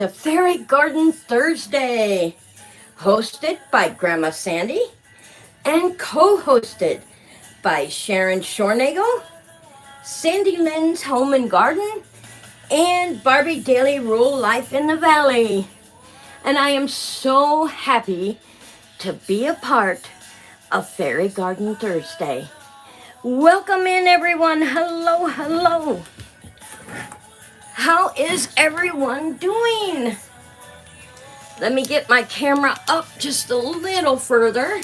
to Fairy Garden Thursday, hosted by Grandma Sandy and co-hosted by Sharon Shornagel, Sandy Lynn's Home and Garden, and Barbie Daily Rule Life in the Valley. And I am so happy to be a part of Fairy Garden Thursday. Welcome in, everyone. Hello, hello. How is everyone doing? Let me get my camera up just a little further.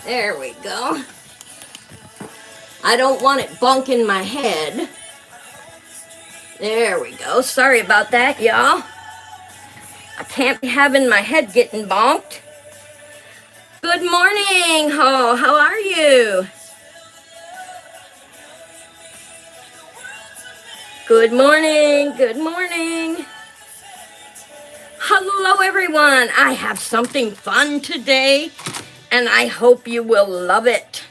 There we go. I don't want it bonking my head. There we go. Sorry about that, y'all. I can't be having my head getting bonked. Good morning, Ho. How are you? Good morning. Good morning. Hello, everyone. I have something fun today, and I hope you will love it.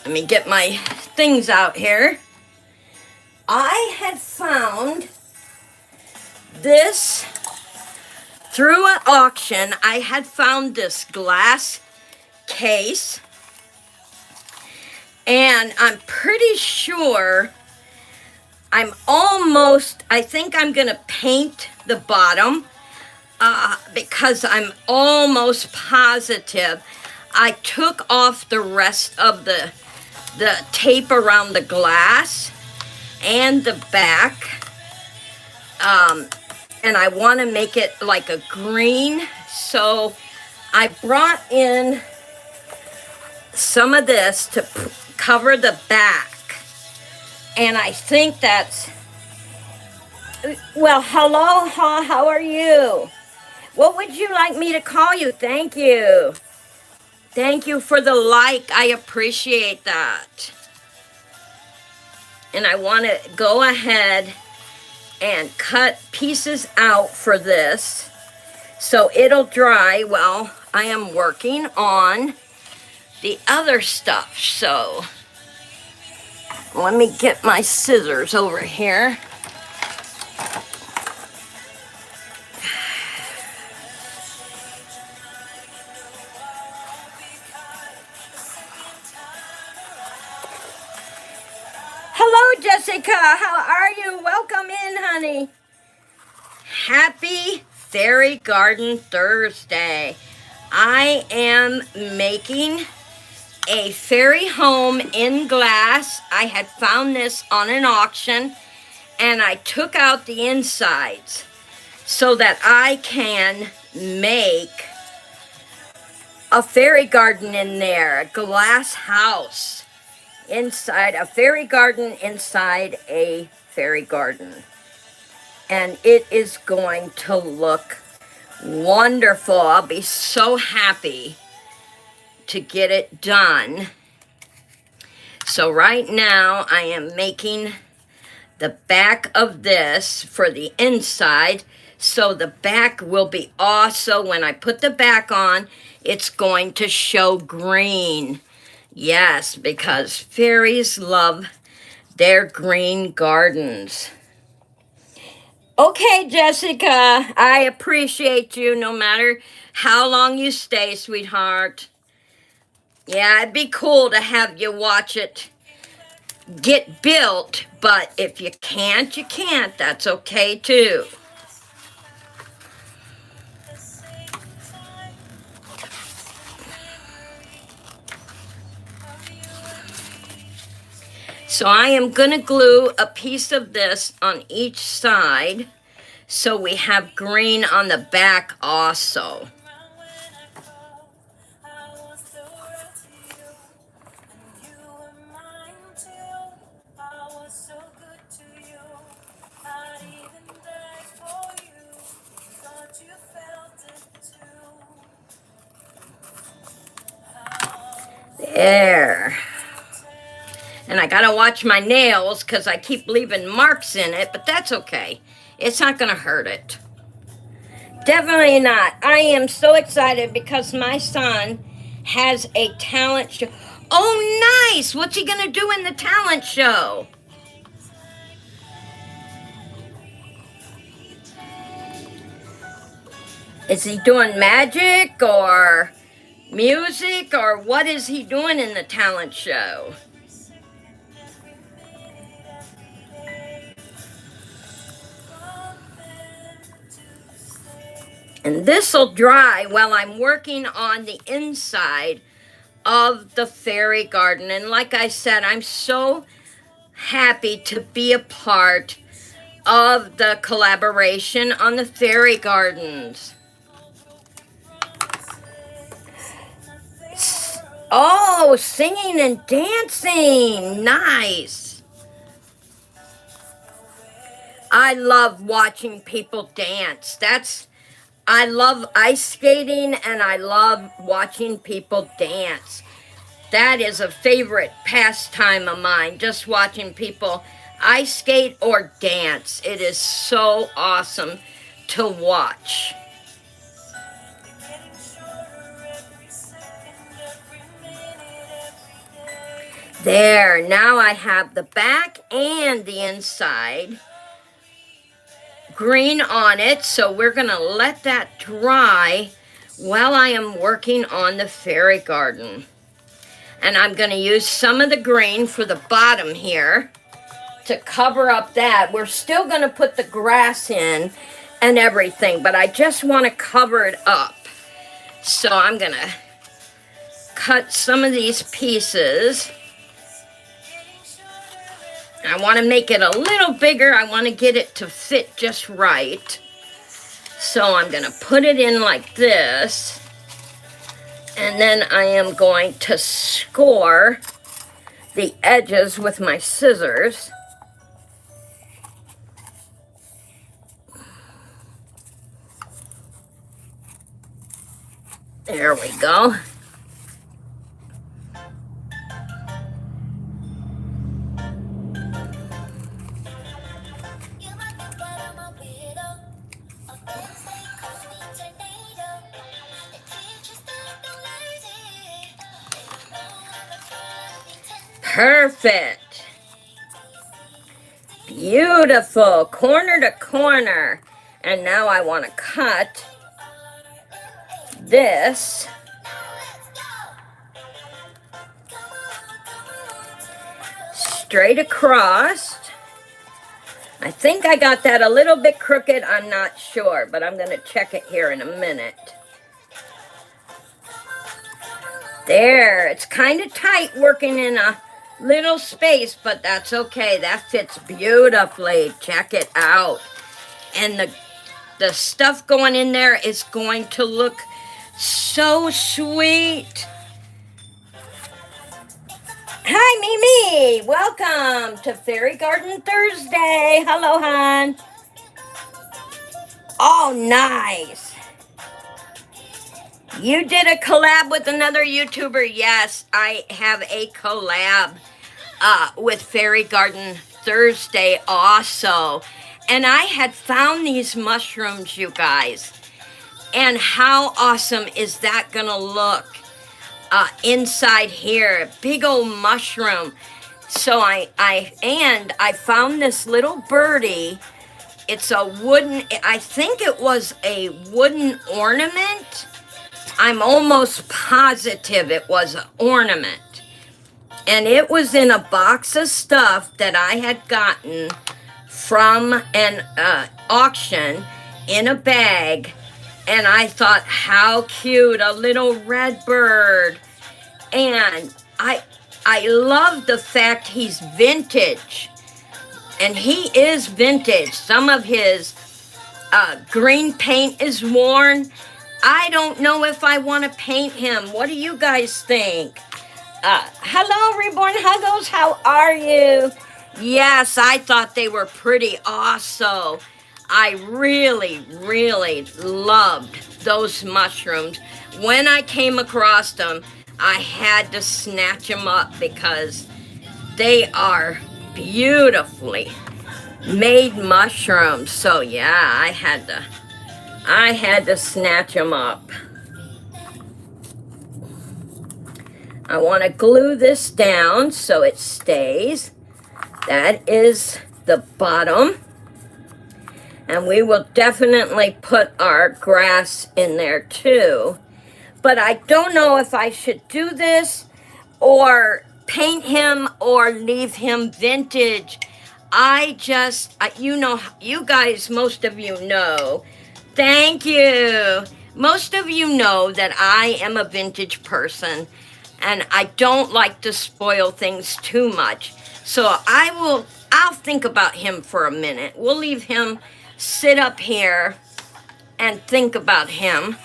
Let me get my things out here. I had found this through an auction. I had found this glass case, and I'm pretty sure I think I'm gonna paint the bottom because I'm almost positive I took off the rest of the tape around the glass and the back, and I want to make it like a green, so I brought in some of this to cover the back. And I think that's, well, hello, how are you? What would you like me to call you? Thank you. Thank you for the like. I appreciate that. And I want to go ahead and cut pieces out for this so it'll dry while I am working on the other stuff. So let me get my scissors over here. Hello, Jessica. How are you? Welcome in, honey. Happy Fairy Garden Thursday. I am making a fairy home in glass. I had found this on an auction, and I took out the insides so that I can make a fairy garden in there, a glass house inside, a fairy garden inside a fairy garden. And it is going to look wonderful. I'll be so happy to get it done. So right now I am making the back of this for the inside, so the back will be also, when I put the back on, it's going to show green. Yes, because fairies love their green gardens. Okay, Jessica, I appreciate you no matter how long you stay, sweetheart. Yeah, it'd be cool to have you watch it get built, but if you can't, you can't. That's okay, too. So I am going to glue a piece of this on each side so we have green on the back also. There. And I gotta watch my nails because I keep leaving marks in it, but that's okay. It's not gonna hurt it. Definitely not. I am so excited because my son has a talent show. Oh, nice! What's he gonna do in the talent show? Is he doing magic or music, or what is he doing in the talent show? And this will dry while I'm working on the inside of the fairy garden. And like I said, I'm so happy to be a part of the collaboration on the fairy gardens. Oh, singing and dancing. Nice. I love watching people dance. I love ice skating and I love watching people dance. That is a favorite pastime of mine, just watching people ice skate or dance. It is so awesome to watch. There, now I have the back and the inside green on it, so we're gonna let that dry while I am working on the fairy garden. And I'm gonna use some of the green for the bottom here to cover up that. We're still gonna put the grass in and everything, but I just wanna cover it up. So I'm gonna cut some of these pieces. I want to make it a little bigger. I want to get it to fit just right. So I'm going to put it in like this. And then I am going to score the edges with my scissors. There we go. Perfect. Beautiful. Corner to corner. And now I want to cut this straight across. I think I got that a little bit crooked. I'm not sure, but I'm going to check it here in a minute. There. It's kind of tight working in a little space, but that's okay. That fits beautifully. Check it out. And the stuff going in there is going to look so sweet. Hi, Mimi. Welcome to Fairy Garden Thursday. Hello, hon. Oh, nice. You did a collab with another YouTuber. Yes, I have a collab with Fairy Garden Thursday also. And I had found these mushrooms, you guys. And how awesome is that going to look inside here? Big old mushroom. So I found this little birdie. It's a wooden, I think it was a wooden ornament. I'm almost positive it was an ornament. And it was in a box of stuff that I had gotten from an auction in a bag. And I thought, how cute, a little red bird. And I love the fact he's vintage. And he is vintage. Some of his green paint is worn. I don't know if I want to paint him. What do you guys think? Hello, Reborn Huggles. How are you? Yes, I thought they were pretty awesome. I really, really loved those mushrooms. When I came across them, I had to snatch them up because they are beautifully made mushrooms. So yeah, I had to snatch them up. I want to glue this down so it stays. That is the bottom. And we will definitely put our grass in there too. But I don't know if I should do this or paint him or leave him vintage. You know, you guys, most of you know. Thank you. Most of you know that I am a vintage person and I don't like to spoil things too much. So I'll think about him for a minute. We'll leave him sit up here and think about him.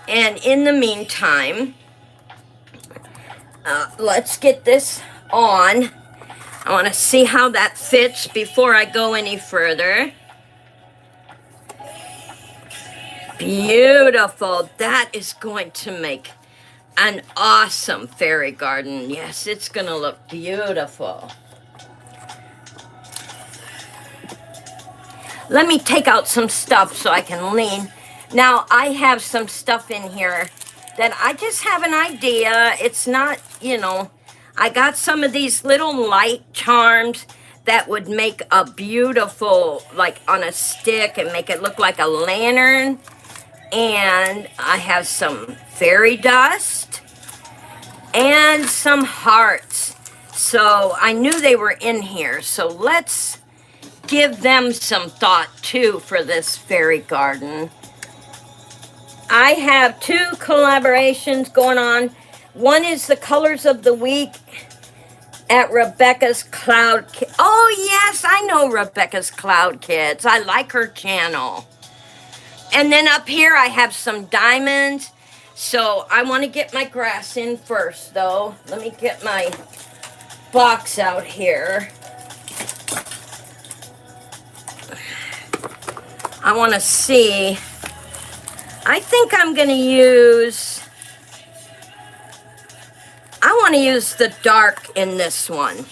And in the meantime, let's get this on. I want to see how that fits before I go any further. Beautiful. That is going to make an awesome fairy garden. Yes, it's going to look beautiful. Let me take out some stuff so I can lean. Now, I have some stuff in here that I just have an idea. It's not, you know, I got some of these little light charms that would make a beautiful, like on a stick and make it look like a lantern. And I have some fairy dust and some hearts. So I knew they were in here. So let's give them some thought too for this fairy garden. I have two collaborations going on. One is the colors of the week at Rebecca's Cloud Kids. Oh yes, I know Rebecca's Cloud Kids. I like her channel. And then up here I have some diamonds. So I want to get my grass in first though. Let me get my box out here. I want to see. I think I'm going to use, I want to use the dark in this one.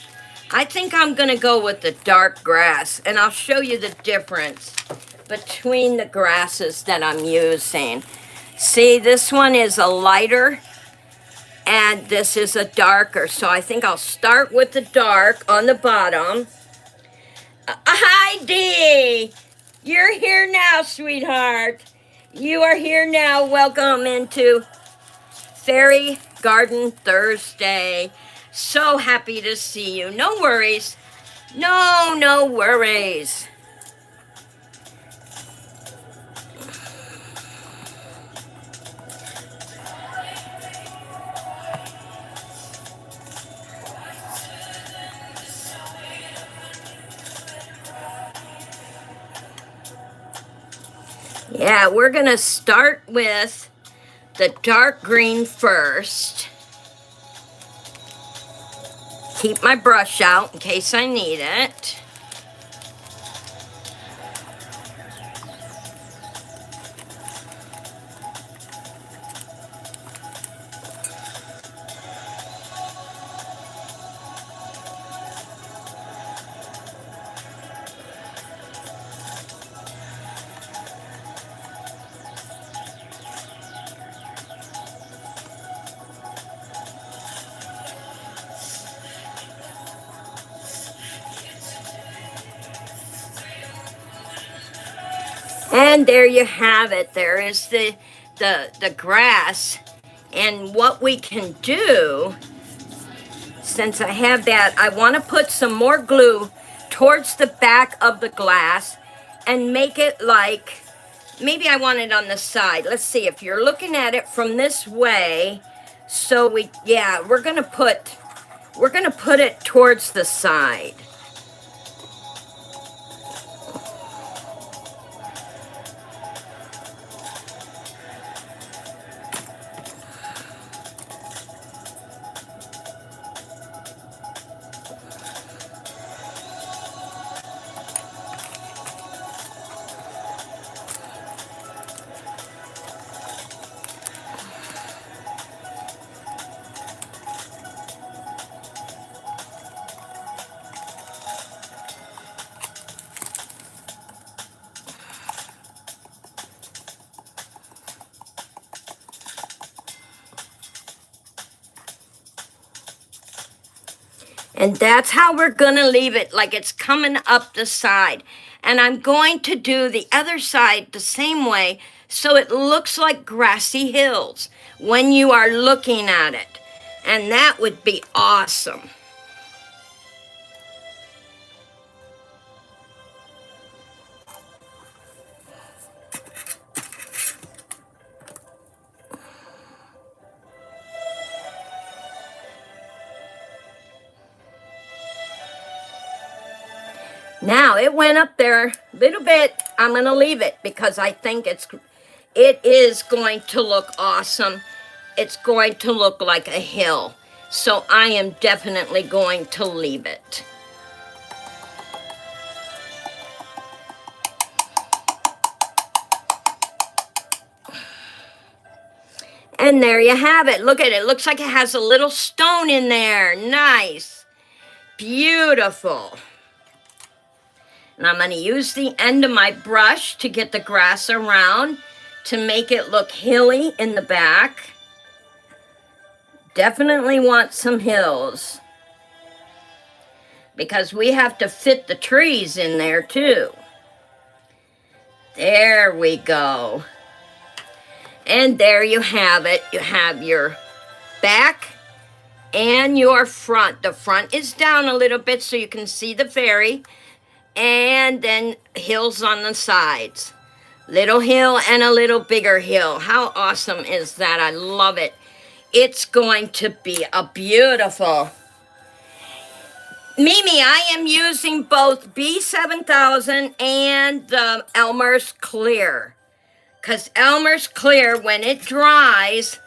I think I'm going to go with the dark grass, and I'll show you the difference between the grasses that I'm using. See, this one is a lighter, and this is a darker, so I think I'll start with the dark on the bottom. Hi, Dee! You're here now, sweetheart. You are here now. Welcome into Fairy Garden Thursday. So happy to see you. No worries. No worries. Yeah, we're going to start with the dark green first. Keep my brush out in case I need it. And there you have it. There is the grass. And what we can do, since I have that, I want to put some more glue towards the back of the glass and make it like, maybe I want it on the side. Let's see, if you're looking at it from this way, so we're gonna put it towards the side. And that's how we're gonna leave it, like it's coming up the side. And I'm going to do the other side the same way so it looks like grassy hills when you are looking at it. And that would be awesome. Now it went up there a little bit. I'm going to leave it because I think it is going to look awesome. It's going to look like a hill. So I am definitely going to leave it. And there you have it. Look at it. It looks like it has a little stone in there. Nice. Beautiful. And I'm going to use the end of my brush to get the grass around to make it look hilly in the back. Definitely want some hills because we have to fit the trees in there too. There we go. And there you have it. You have your back and your front. The front is down a little bit so you can see the fairy. And then hills on the sides. Little hill and a little bigger hill. How awesome is that? I love it. It's going to be a beautiful. Mimi, I am using both B7000 and the Elmer's Clear. Because Elmer's Clear, when it dries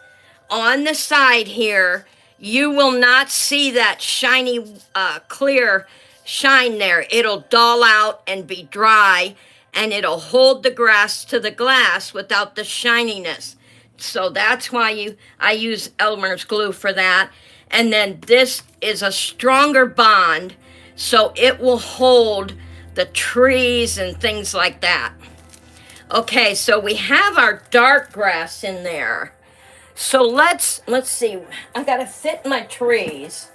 on the side here, you will not see that shiny clear shine there. It'll dull out and be dry, and it'll hold the grass to the glass without the shininess. So that's why I use Elmer's glue for that. And then this is a stronger bond, so it will hold the trees and things like that. Okay, so we have our dark grass in there. So let's see. I gotta fit my trees.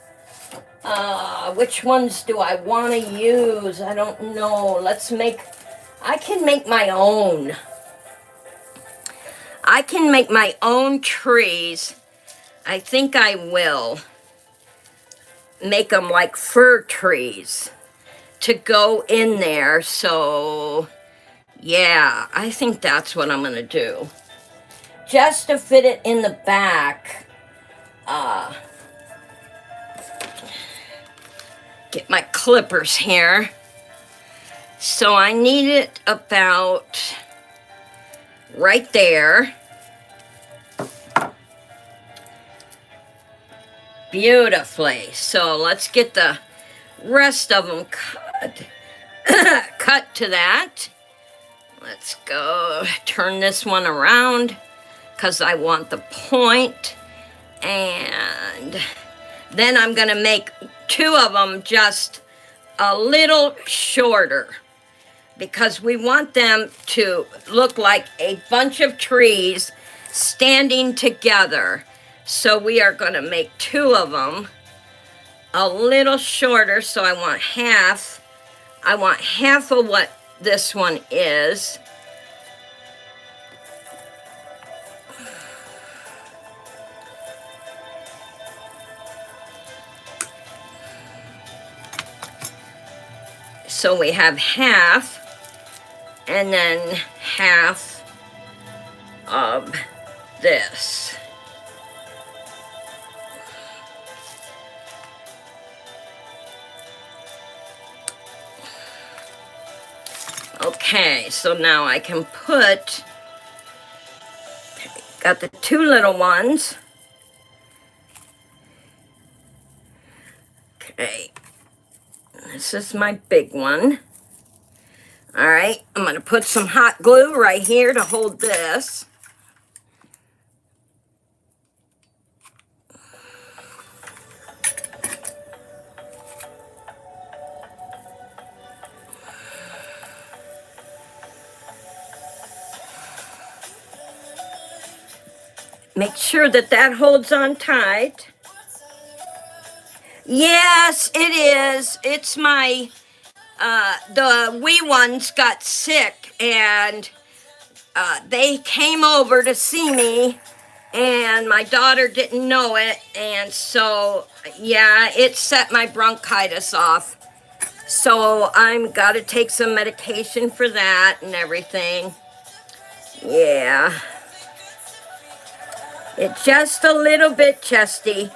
Which ones do I want to use? I don't know. I can make my own. I can make my own trees. I think I will make them like fir trees to go in there. So, yeah, I think that's what I'm going to do. Just to fit it in the back. Get my clippers here. So I need it about right there. Beautifully. So let's get the rest of them cut to that. Let's go turn this one around because I want the point. And then I'm going to make two of them just a little shorter because we want them to look like a bunch of trees standing together. So we are going to make two of them a little shorter. So I want half of what this one is. So we have half, and then half of this. Okay, so now I can got the two little ones. Okay. This is my big one. All right, I'm going to put some hot glue right here to hold this. Make sure that holds on tight. Yes, it is. It's my the wee ones got sick, and they came over to see me, and my daughter didn't know it, and so, yeah, it set my bronchitis off. So I'm got to take some medication for that and everything. Yeah. It's just a little bit chesty.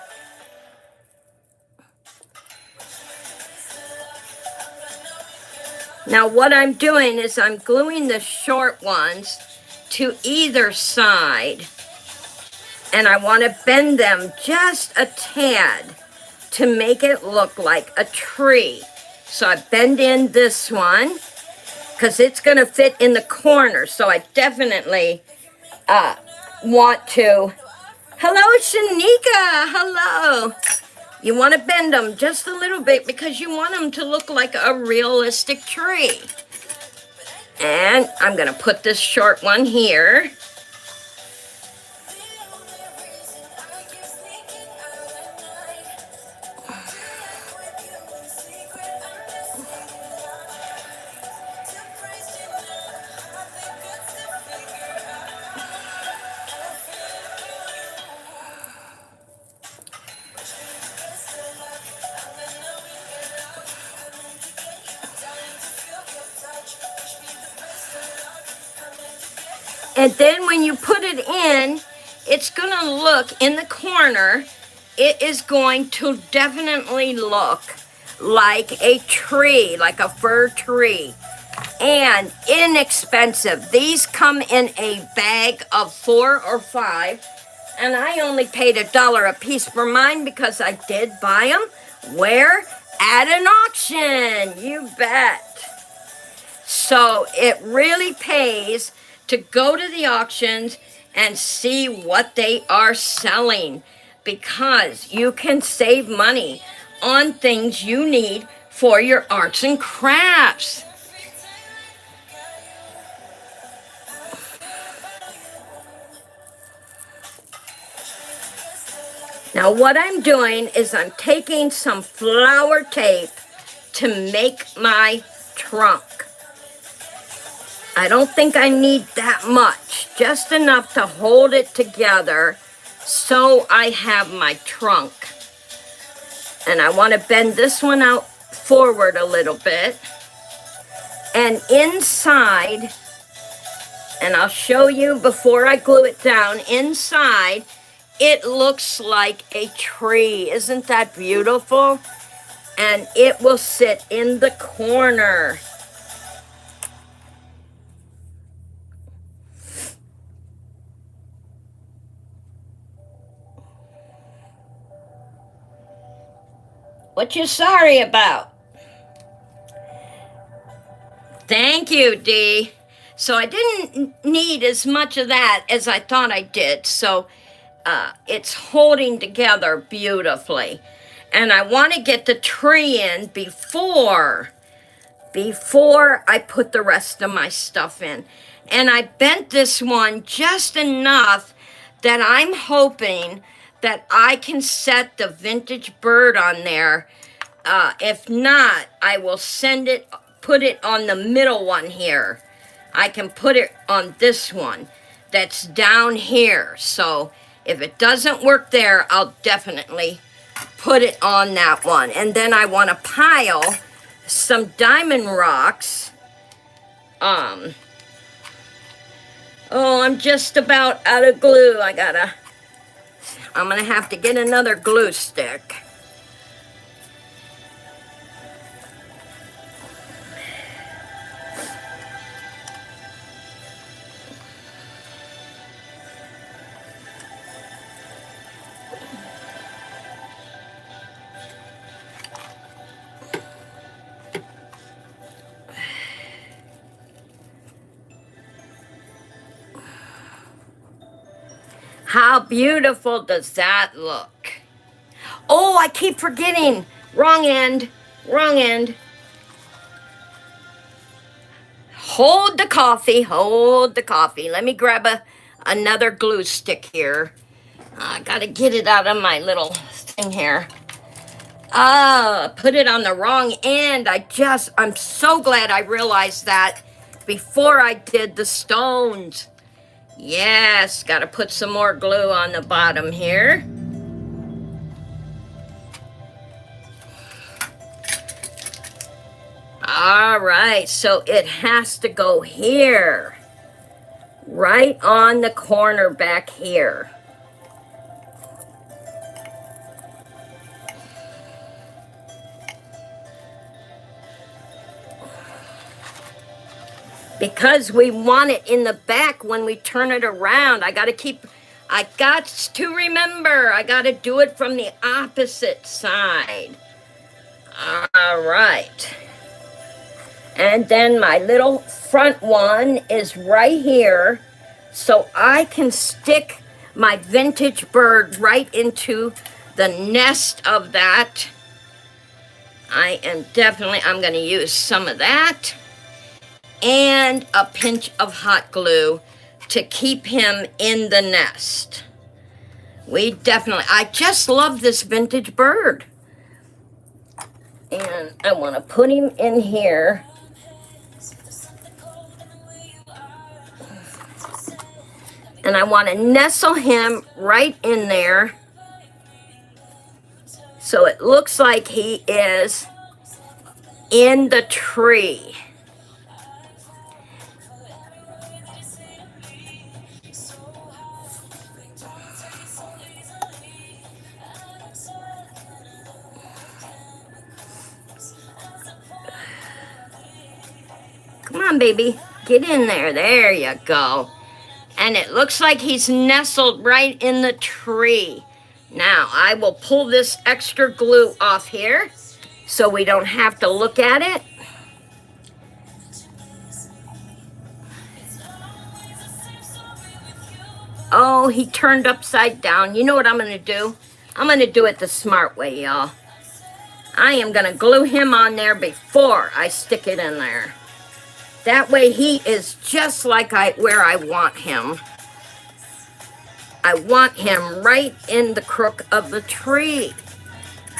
Now what I'm doing is I'm gluing the short ones to either side, and I want to bend them just a tad to make it look like a tree. So I bend in this one because it's going to fit in the corner. So I definitely want to. Hello, Shanika. Hello. You want to bend them just a little bit because you want them to look like a realistic tree. And I'm going to put this short one here. And then when you put it in, it's going to look in the corner. It is going to definitely look like a tree, like a fir tree. And inexpensive. These come in a bag of 4 or 5. And I only paid $1 a piece for mine because I did buy them. Where? At an auction. You bet. So it really pays to go to the auctions and see what they are selling, because you can save money on things you need for your arts and crafts. Now what I'm doing is I'm taking some flower tape to make my trunk. I don't think I need that much, just enough to hold it together so I have my trunk. And I want to bend this one out forward a little bit. And inside, and I'll show you before I glue it down, inside it looks like a tree. Isn't that beautiful? And it will sit in the corner. What you sorry about? Thank you, Dee. So I didn't need as much of that as I thought I did. So it's holding together beautifully. And I want to get the tree in before I put the rest of my stuff in. And I bent this one just enough that I'm hoping that I can set the vintage bird on there. If not, I will put it on the middle one here. I can put it on this one that's down here. So if it doesn't work there, I'll definitely put it on that one. And then I want to pile some diamond rocks. Oh, I'm just about out of glue. I'm gonna have to get another glue stick. How beautiful does that look? Oh, I keep forgetting. Wrong end. Wrong end. Hold the coffee. Hold the coffee. Let me grab another glue stick here. I gotta get it out of my little thing here. Put it on the wrong end. I'm so glad I realized that before I did the stones. Yes, got to put some more glue on the bottom here. All right, so it has to go here, right on the corner back here. Because we want it in the back when we turn it around. I got to remember, I got to do it from the opposite side. All right. And then my little front one is right here, so I can stick my vintage bird right into the nest of that. I'm going to use some of that and a pinch of hot glue to keep him in the nest. I just love this vintage bird. And I want to put him in here. And I want to nestle him right in there so it looks like he is in the tree. Come on, baby. Get in there. There you go. And it looks like he's nestled right in the tree. Now, I will pull this extra glue off here so we don't have to look at it. Oh, he turned upside down. You know what I'm going to do? I'm going to do it the smart way, y'all. I am going to glue him on there before I stick it in there. That way he is just like where I want him. I want him right in the crook of the tree.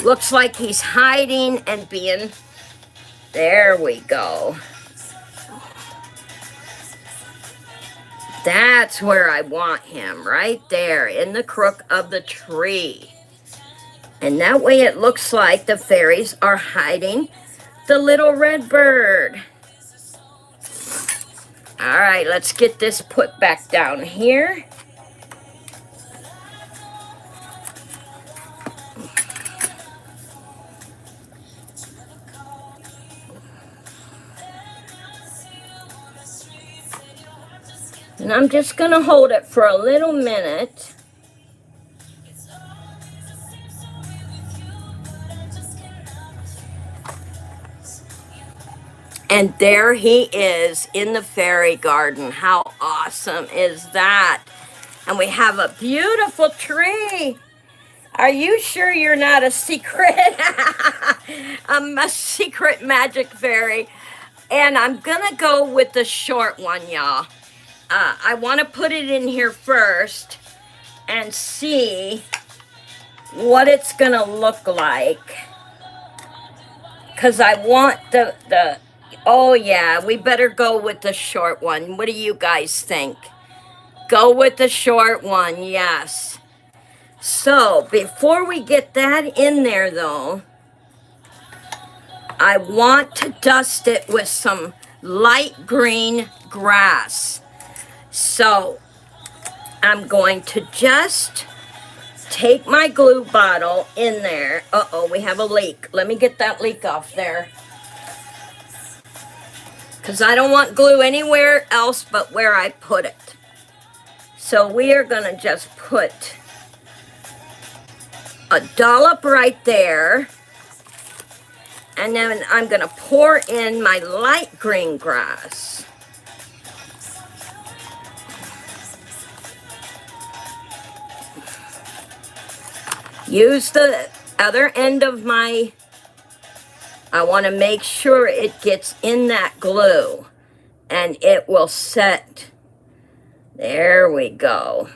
Looks like he's hiding and being... There we go. That's where I want him, right there in the crook of the tree. And that way it looks like the fairies are hiding the little red bird. All right, let's get this put back down here. And I'm just going to hold it for a little minute. And there he is in the fairy garden. How awesome is that? And we have a beautiful tree. Are you sure you're not a secret? I'm a secret magic fairy. And I'm going to go with the short one, y'all. I want to put it in here first and see what it's going to look like. Because I want the... Oh, yeah, we better go with the short one. What do you guys think? Go with the short one, yes. So, before we get that in there, though, I want to dust it with some light green grass. So, I'm going to just take my glue bottle in there. Uh-oh, we have a leak. Let me get that leak off there. Because I don't want glue anywhere else but where I put it. So we are going to just put a dollop right there. And then I'm going to pour in my light green grass. Use the other end of my... I want to make sure it gets in that glue and it will set. There we go.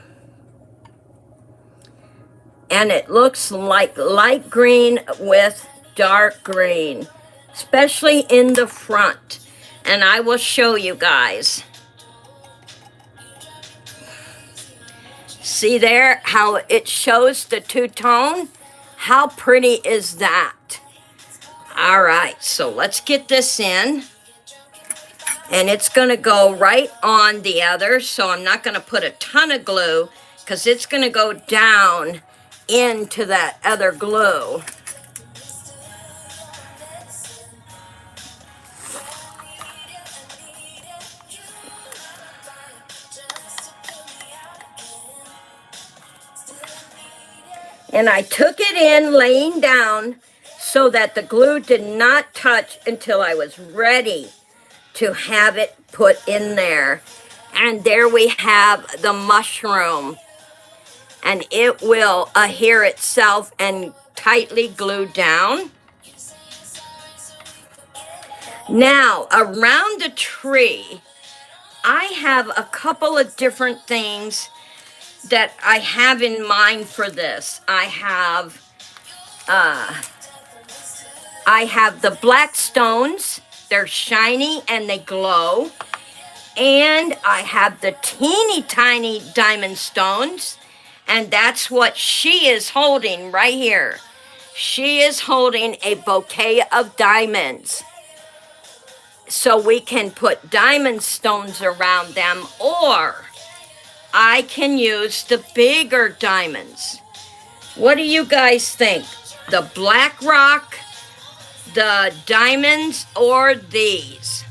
And it looks like light green with dark green, especially in the front. And I will show you guys. See there how it shows the two-tone? How pretty is that? All right, so let's get this in. And it's going to go right on the other, so I'm not going to put a ton of glue because it's going to go down into that other glue. And I took it in laying down so that the glue did not touch until I was ready to have it put in there. And there we have the mushroom. And it will adhere itself and tightly glue down. Now, around the tree, I have a couple of different things that I have in mind for this. I have the black stones. They're shiny and they glow. And I have the teeny tiny diamond stones. And that's what she is holding right here. She is holding a bouquet of diamonds. So we can put diamond stones around them, or I can use the bigger diamonds. What do you guys think? The black rock, the diamonds, or these?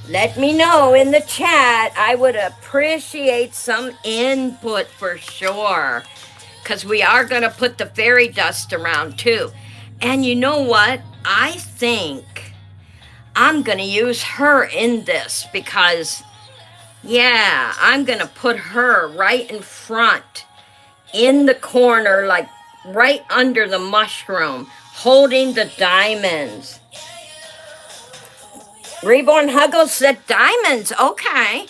Let me know in the chat. I would appreciate some input for sure, because we are going to put the fairy dust around too. And you know what? I think I'm going to use her in this because, yeah, I'm going to put her right in front, in the corner, like right under the mushroom, holding the diamonds. Reborn Huggles said diamonds. Okay.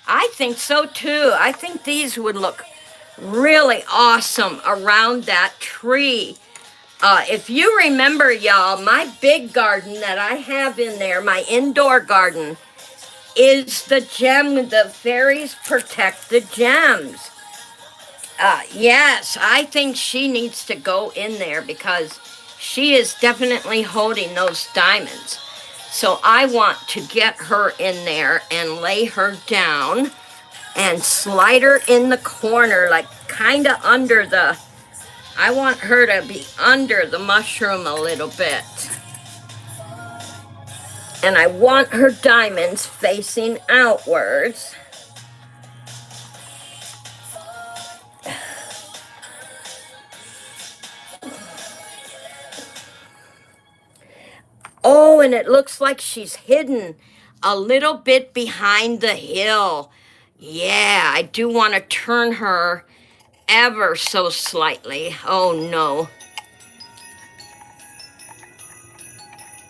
I think so too. I think these would look really awesome around that tree. If you remember, y'all, my big garden that I have in there, my indoor garden, is the gem. The fairies protect the gems. Yes, I think she needs to go in there because she is definitely holding those diamonds. So I want to get her in there and lay her down and slide her in the corner, like kind of under the, I want her to be under the mushroom a little bit. And I want her diamonds facing outwards. Oh, and it looks like she's hidden a little bit behind the hill. Yeah, I do want to turn her ever so slightly. Oh, no.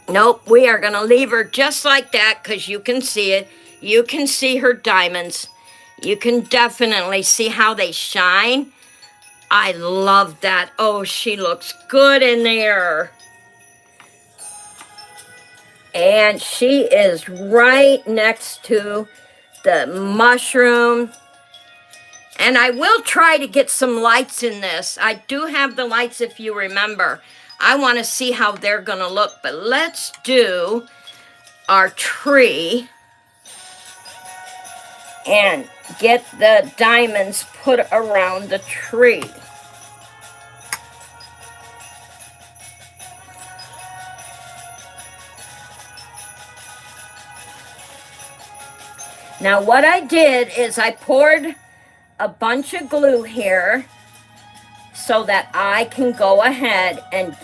Nope, we are going to leave her just like that because you can see it. You can see her diamonds. You can definitely see how they shine. I love that. Oh, she looks good in there. And she is right next to the mushroom. And I will try to get some lights in this. I do have the lights if you remember. I want to see how they're going to look. But let's do our tree and get the diamonds put around the tree. Now what I did is I poured a bunch of glue here so that I can go ahead and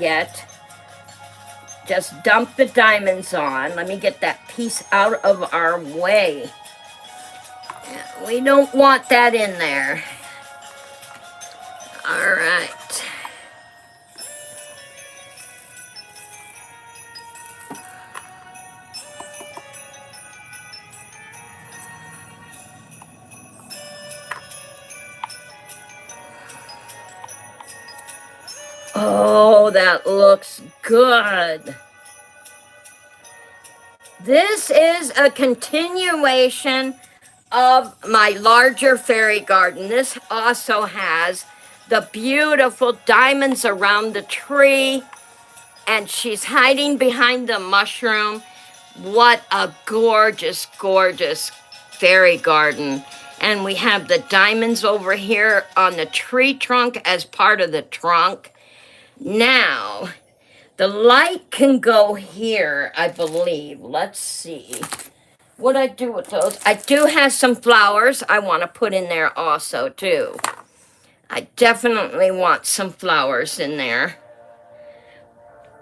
just dump the diamonds on. Let me get that piece out of our way. We don't want that in there. All right. Oh, that looks good. This is a continuation of my larger fairy garden. This also has the beautiful diamonds around the tree, and she's hiding behind the mushroom. What a gorgeous, gorgeous fairy garden. And we have the diamonds over here on the tree trunk as part of the trunk. Now, the light can go here, I believe. Let's see what I do with those. I do have some flowers I want to put in there also, too. I definitely want some flowers in there.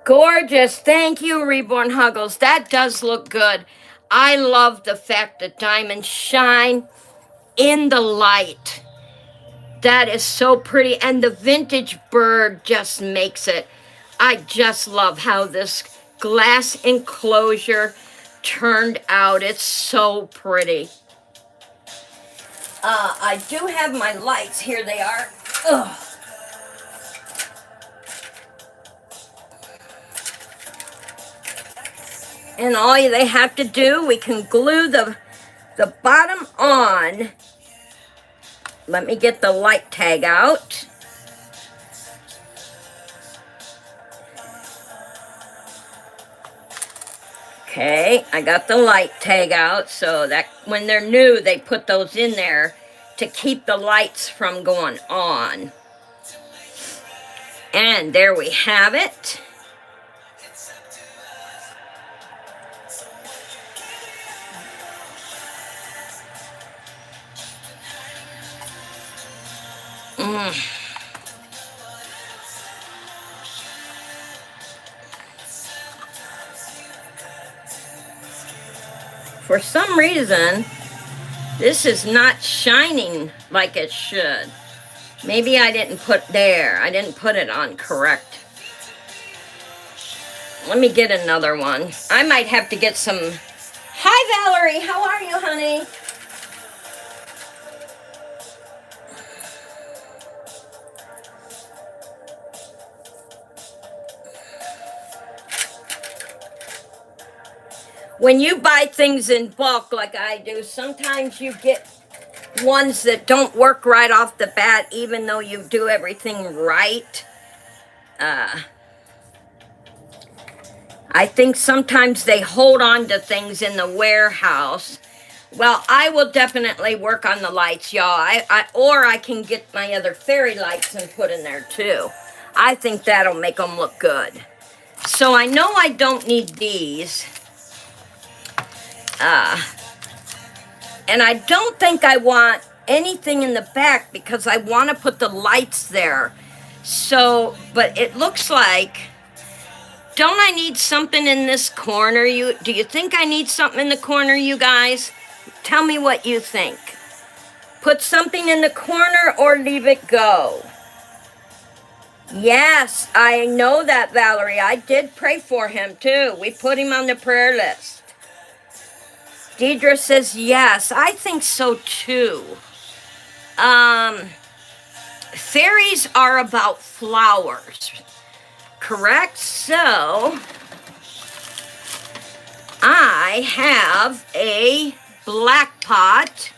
Gorgeous. Thank you, Reborn Huggles. That does look good. I love the fact that diamonds shine in the light. That is so pretty. And the vintage bird just makes it. I just love how this glass enclosure turned out. It's so pretty. I do have my lights. Here they are. Ugh. And all they have to do, we can glue the bottom on. Let me get the light tag out. Okay, I got the light tag out so that when they're new, they put those in there to keep the lights from going on. And there we have it. For some reason, this is not shining like it should. Maybe I didn't put it on correct. Let me get another one. I might have to get some. Hi, Valerie. How are you, honey? When you buy things in bulk like I do, sometimes you get ones that don't work right off the bat, even though you do everything right. I think sometimes they hold on to things in the warehouse. Well, I will definitely work on the lights, y'all. Or I can get my other fairy lights and put in there too. I think that'll make them look good. So I know I don't need these. And I don't think I want anything in the back because I want to put the lights there. So, but it looks like, don't I need something in this corner? Do you think I need something in the corner, you guys? Tell me what you think. Put something in the corner or leave it go. Yes, I know that, Valerie. I did pray for him too. We put him on the prayer list. Deidre says yes. I think so too. Fairies are about flowers, correct? So I have a black pot.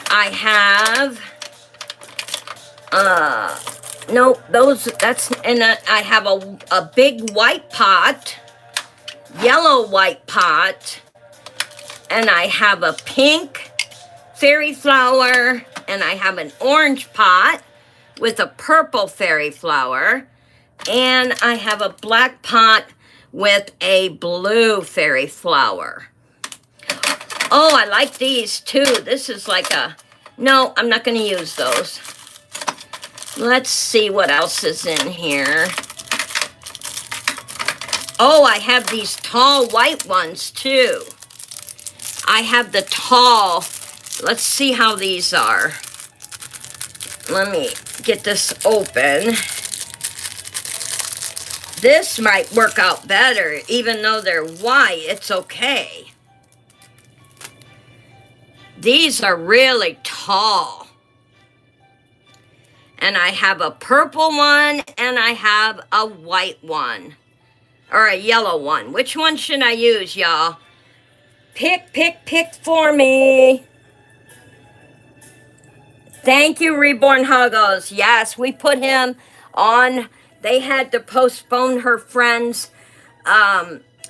I have nope, I have a big white pot, yellow white pot, and I have a pink fairy flower, and I have an orange pot with a purple fairy flower, and I have a black pot with a blue fairy flower. Oh, I like these too. This is like no, I'm not going to use those. Let's see what else is in here. Oh, I have these tall white ones too. I have the tall, let's see how these are. Let me get this open. This might work out better, even though they're white, it's okay. These are really tall. And I have a purple one and I have a white one. Or a yellow one. Which one should I use, y'all? Pick for me. Thank you, Reborn Huggles. Yes, we put him on. They had to postpone her friend's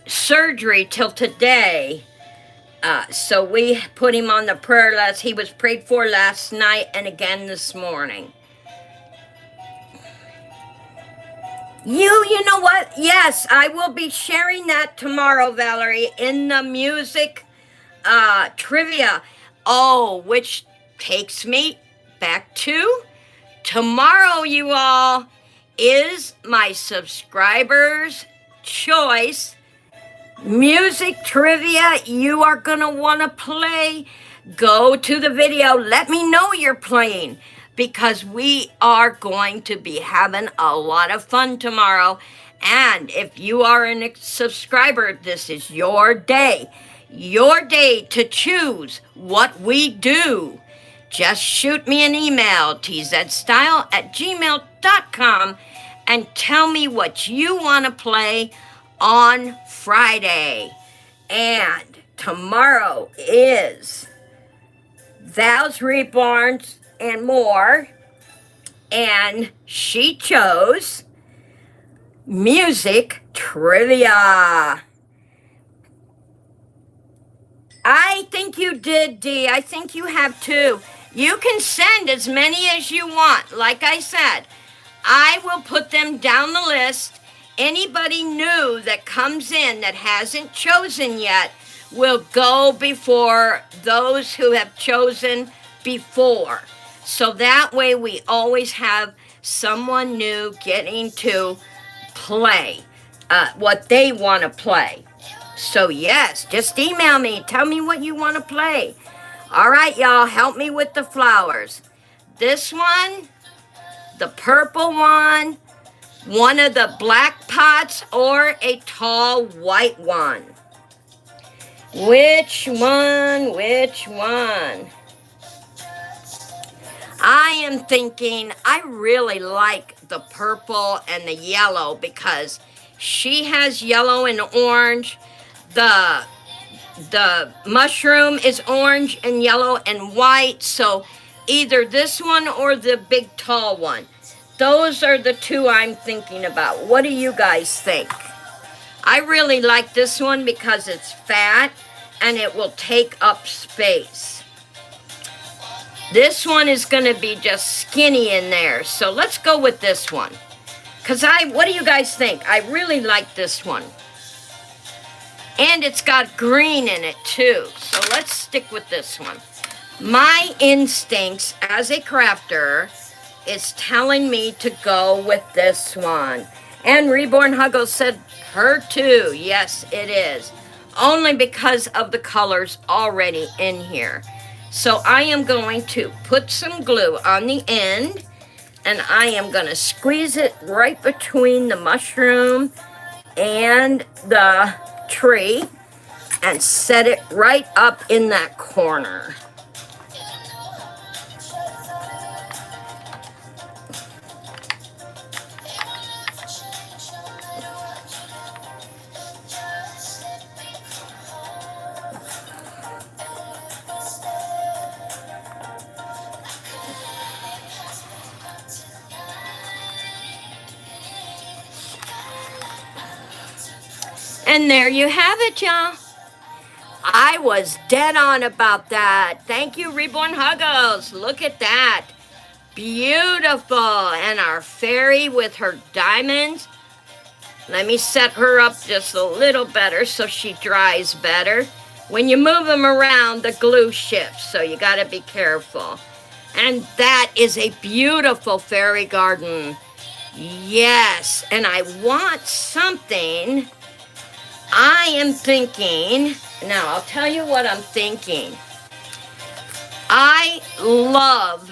surgery till today. So we put him on the prayer list. He was prayed for last night and again this morning. You know what? Yes, I will be sharing that tomorrow, Valerie, in the music trivia. Oh, which takes me back to tomorrow, you all, is my subscribers' choice music trivia. You are going to want to play. Go to the video. Let me know you're playing, because we are going to be having a lot of fun tomorrow. And if you are a subscriber, this is your day to choose what we do. Just shoot me an email, TZEDstyle@gmail.com, and tell me what you want to play on Friday. And tomorrow is Val's Reborns and more, and she chose music trivia. I think you did, Dee. I think you have too. You can send as many as you want. Like I said, I will put them down the list. Anybody new that comes in that hasn't chosen yet will go before those who have chosen before. So that way we always have someone new getting to play what they want to play. So yes, just email me. Tell me what you want to play. All right, y'all, help me with the flowers. This one, the purple one of the black pots, or a tall white one? Which one? I am thinking I really like the purple and the yellow, because she has yellow and orange. The mushroom is orange and yellow and white, so either this one or the big tall one. Those are the two I'm thinking about. What do you guys think? I really like this one because it's fat and it will take up space. This one is going to be just skinny in there, so let's go with this one. What do you guys think? I really like this one. And it's got green in it too, so let's stick with this one. My instincts as a crafter is telling me to go with this one. And Reborn Huggle said her too. Yes, it is. Only because of the colors already in here. So I am going to put some glue on the end, and I am going to squeeze it right between the mushroom and the tree and set it right up in that corner. And there you have it, y'all. I was dead on about that. Thank you, Reborn Huggles. Look at that. Beautiful. And our fairy with her diamonds. Let me set her up just a little better so she dries better. When you move them around, the glue shifts, so you got to be careful. And that is a beautiful fairy garden. Yes, and I want something. I am thinking, now I'll tell you what I'm thinking. I love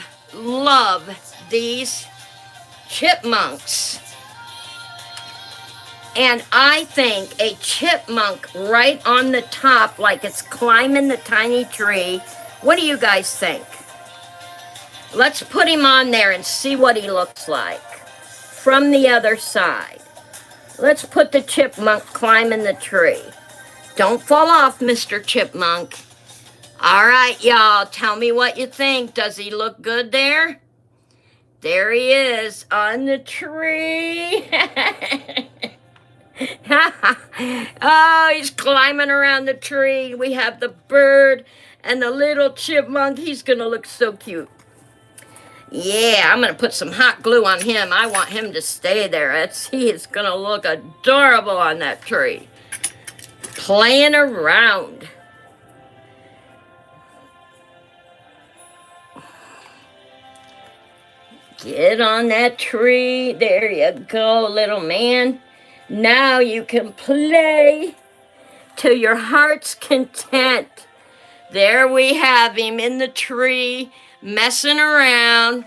these chipmunks. And I think a chipmunk right on the top, like it's climbing the tiny tree. What do you guys think? Let's put him on there and see what he looks like from the other side. Let's put the chipmunk climbing the tree. Don't fall off, Mr. Chipmunk. All right, y'all, tell me what you think. Does he look good there? There he is on the tree. Oh, he's climbing around the tree. We have the bird and the little chipmunk. He's gonna look so cute. Yeah, I'm gonna put some hot glue on him. I want him to stay there. He is gonna look adorable on that tree. Playing around. Get on that tree. There you go, little man. Now you can play to your heart's content. There we have him in the tree, messing around.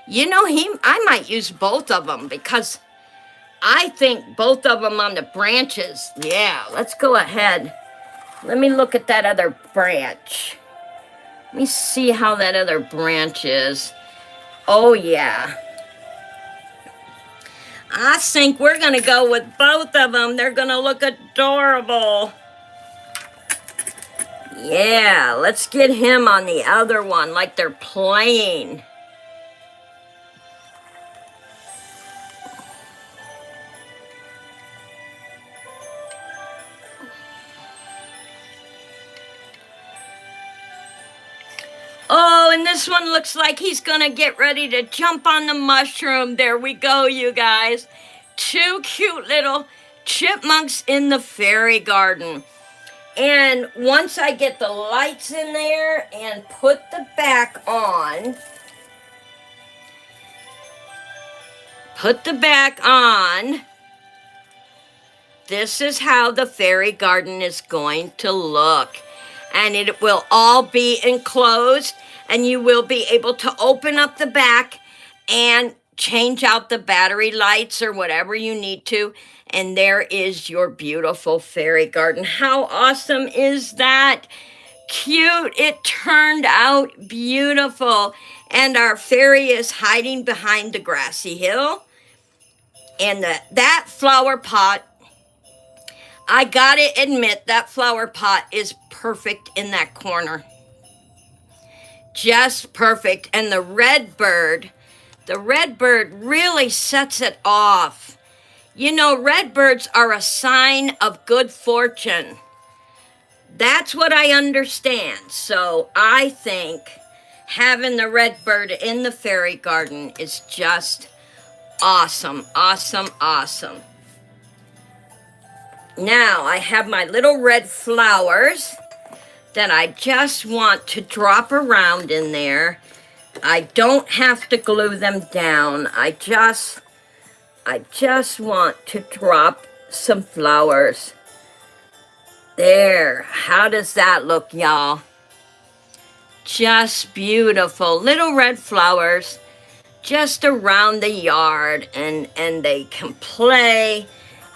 You know, I might use both of them because I think both of them on the branches. Yeah, let's go ahead. Let me look at that other branch. Let me see how that other branch is. Oh, yeah. I think we're going to go with both of them. They're going to look adorable. Yeah, let's get him on the other one like they're playing. Oh, and this one looks like he's going to get ready to jump on the mushroom. There we go, you guys. Two cute little chipmunks in the fairy garden. And once I get the lights in there and put the back on, this is how the fairy garden is going to look. And it will all be enclosed, and you will be able to open up the back and change out the battery lights or whatever you need to. And there is your beautiful fairy garden. How awesome is that? Cute. It turned out beautiful. And our fairy is hiding behind the grassy hill. And that flower pot, I gotta admit, that flower pot is perfect in that corner. Just perfect. And the red bird really sets it off. You know, red birds are a sign of good fortune. That's what I understand. So I think having the red bird in the fairy garden is just awesome, awesome, awesome. Now I have my little red flowers that I just want to drop around in there. I don't have to glue them down. I just want to drop some flowers. There. How does that look, y'all? Just beautiful. Little red flowers just around the yard, and they can play,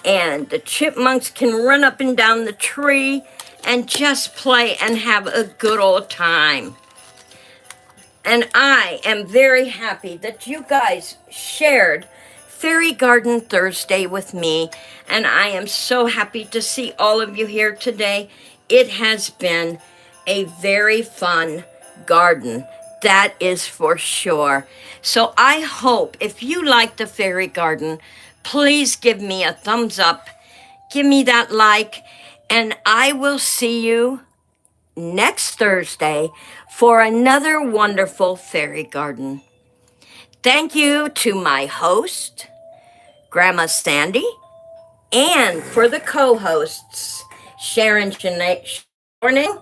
and the chipmunks can run up and down the tree and just play and have a good old time. And I am very happy that you guys shared Fairy Garden Thursday with me, and I am so happy to see all of you here today. It has been a very fun garden, that is for sure. So I hope if you like the fairy garden, please give me a thumbs up, give me that like, and I will see you next Thursday for another wonderful fairy garden. Thank you to my host, Grandma Sandy, and for the co-hosts, Sharon Janae Morning,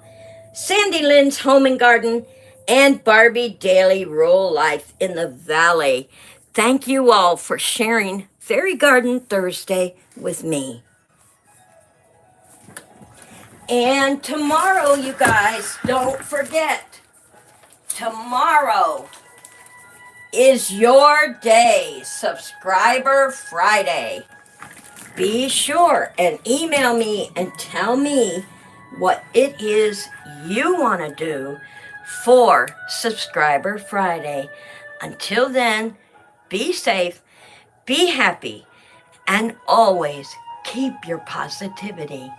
Sandy Lynn's Home and Garden, and Barbie Daily Rural Life in the Valley. Thank you all for sharing Fairy Garden Thursday with me. And tomorrow, you guys, don't forget, tomorrow is your day, Subscriber Friday. Be sure and email me and tell me what it is you want to do for Subscriber Friday. Until then, be safe, be happy, and always keep your positivity.